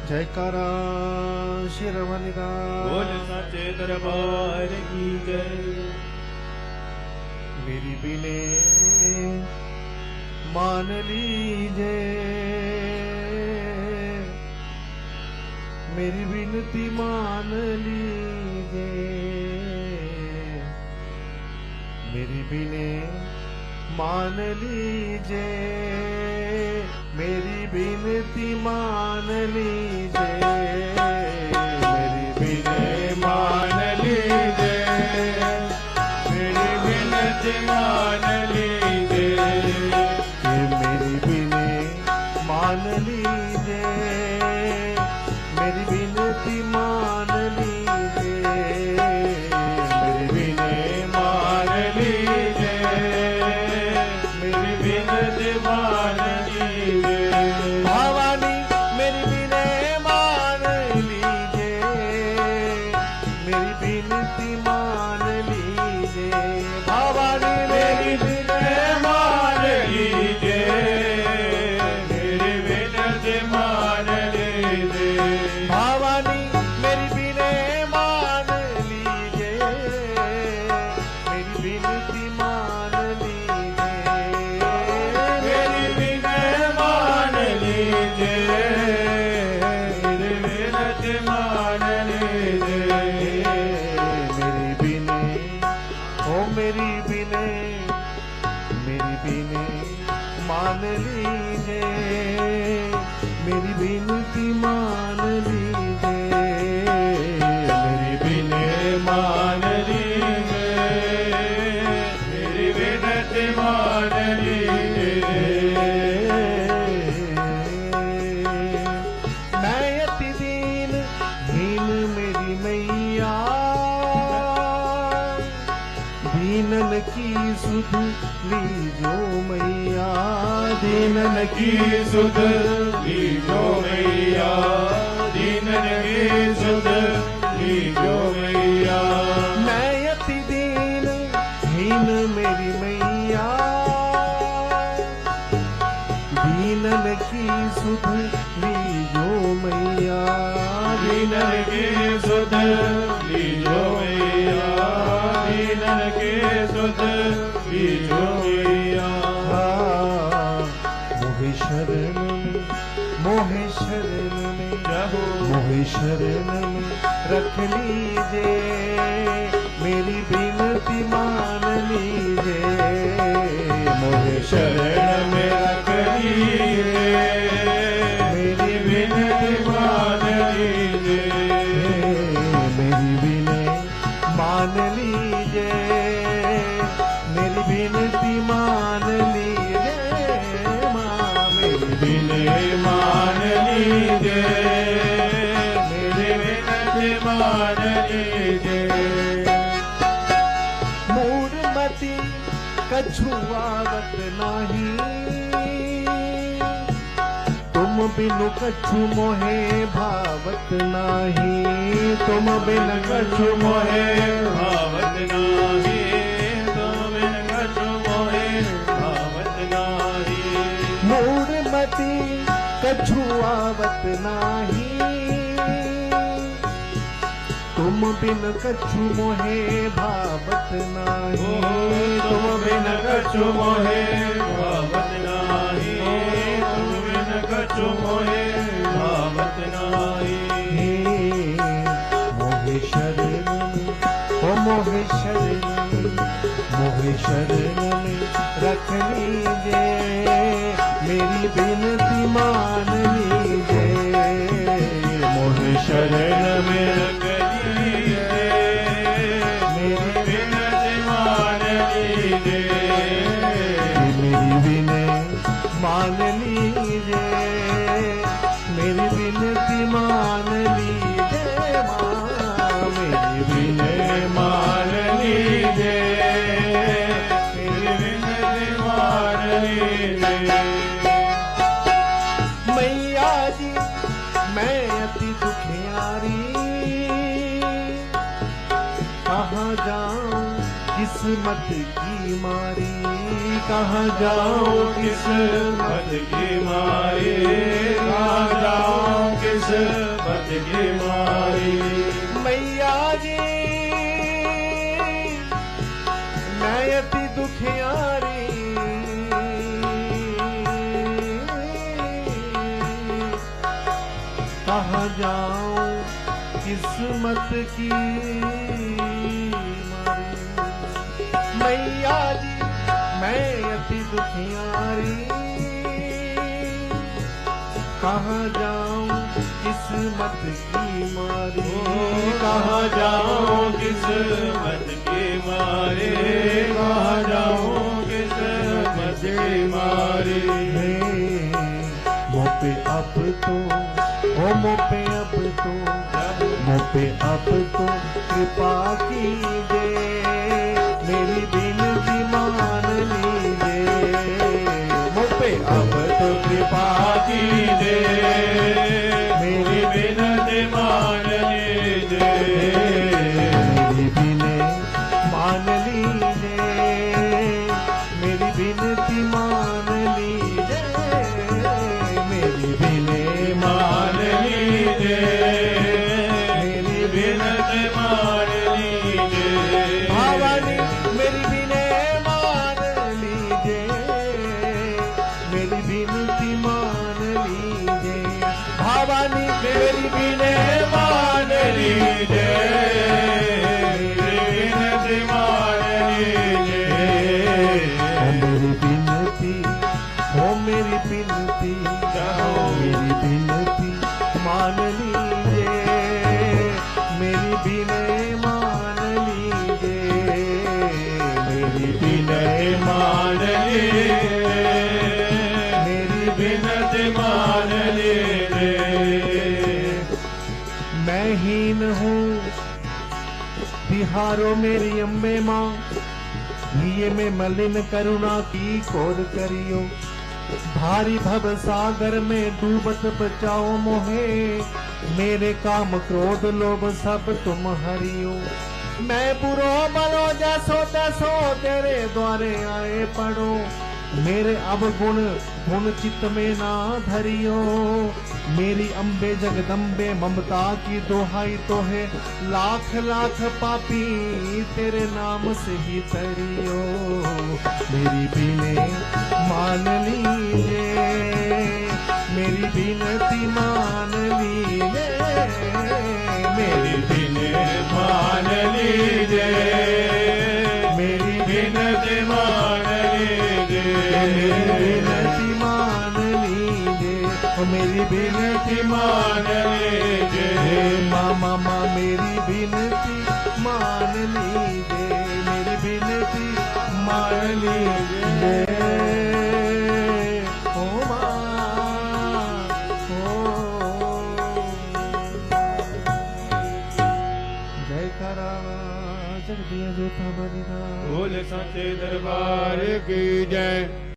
जयकारा शिरवन का बोल सच्चे दरबार की जय। मेरी बिने मान लीजिए, मेरी विनती मान लीजिए, मेरी बिने मान लीजिए, मेरी विनती मान लीजिए, मेरी बिने मान लीजिए, मेरी विनती मान लीजिए, मेरी बिने मान लीजिए, मेरी विनती मान लीजिए, मेरी बिने मान लीजिए, मेरी विनती मान लीजिए। भवानी मेरी बिने मान लीजिए, मेरी विनती मान लीजिए, भवानी मेरी बिने मान लीजिए, मेरी विनती मान लीजिए, भवानी मेरी बिने मान लीजिए, मेरी विनती मान लीजिए, मेरी विनती मान लीजिए, मेरी विनती मान लीजिए, मेरी बिने ओ मेरी बिने मान लीजिए, मेरी विनती मान लीजिए, मेरी बिने मान लीजिए, मेरी विनती मान लीजिए। मैं अति हीन मेरी मैया, दीनन की सुध लीजो मैया, दीनन की सुध लीजो मैया, दीनन की सुध लीजो मैया। मैं अति हीन मेरी मैया, दीनन की सुध लीजो मैया, दीनन की सुध लीजो मैया, दीनन की सुध लीजो मैया। मोहे शरण में, मोहे शरण में, मोहे शरण में रख लीजिए, मेरी विनती मान लीजिए, मोहे शरण में रख लीजिए, मेरी विनती मान लीजिए, मेरी विनय मान लीजिए, मेरी विनती मान लीजिए, माँ मेरी विनय मान लीजिए, मेरी विनती मान लीजिए। मूढ़मती कछुआवत नाही, तुम बिनु कछु मोहे भावत नाही, तुम बिन कछु मोहे भावत नाही, तुम बिन कछु मोहे भावत नाही। मूढ़मती कछुआवत नाही, तुम बिन कछु मोहे भावत नाही, तुम बिन कछु मोहे भावत नाही, तुम बिन कछु मोहे भावत नाही। मोहे शरण में, ओ मोहे शरण में, मोहे शरण में रख लीजिए, मेरी विनती मान लीजिए, मोहे शरण में रख लीजिए, मेरी विनती मान लीजिए, मेरी विनय मान लीजिए, मेरी विनती मान लीजिए, माँ मेरी विनय मान लीजिए, मेरी विनती मान लीजिए। मैया जी मैं अति दुखियारी, कहाँ जाऊं किस्मत की मारी, कहाँ जाऊं किस्मत की मारी, कहाँ जाऊं किस्मत कहाँ जाऊं किस्मत की मारी। मैया जी मैं अति दुखियारी, कहाँ जाऊं किस्मत की मारी। कहाँ जाऊं किस्मत के मारे, कहाँ जाऊं किस्मत के मारे। मुँह पे अब तो, ओ मुँह पे अब तो, मुँह पे अब तो कृपा कीजिए, मेरी विनती मान लीजिए। मुँह पे अब तो कृपा कीजिए, मेरी विनती मान लीजिए। मेरी विनती मान लीजिए, मेरी विनती मान लीजिए, मेरी विनती मान लीजिए, मेरी विनती मान लीजिए। भवानी मेरी विनय मान लीजिए, मेरी विनती मान लीजिए। भवानी मेरी विनय मान लीजिए, मेरी विनती मान लीजिए। मेरी विनती, ओ मेरी विनती, मेरी विनती मान लीजिए, मेरी विनय मान लीजिए, मेरी विनय मान लीजिए, मेरी विनती मान लीजिए। मैं हीन हूँ तिहारो मेरी अम्बे माँ, लिए में मलिन करुणा की कोर करियो। भारी भव सागर में डूबत बचाओ मोहे, मेरे काम क्रोध लोभ सब तुम हरियो। मैं बुरो बलो जैसो तैसो तेरे द्वारे आए पड़ो, मेरे अवगुण गुण चित्त में ना धरियो। मेरी अम्बे जगदम्बे ममता की दोहाई तो है, लाख लाख पापी तेरे नाम से ही तरियो। मेरी विनय मान लीजिए, मेरी विनती मान लीजिए, मेरी विनय मान लीजिए, मेरी विनती मान लीजिए। विनती मान लीजिए, मेरी विनती मान लीजिए। मामा माँ मेरी विनती मान लीजिए, मेरी विनती मान लीजिए। ओ माँ, जय करा जगदिया जोता बलिदान। बोल सच्चे दरबार की जय।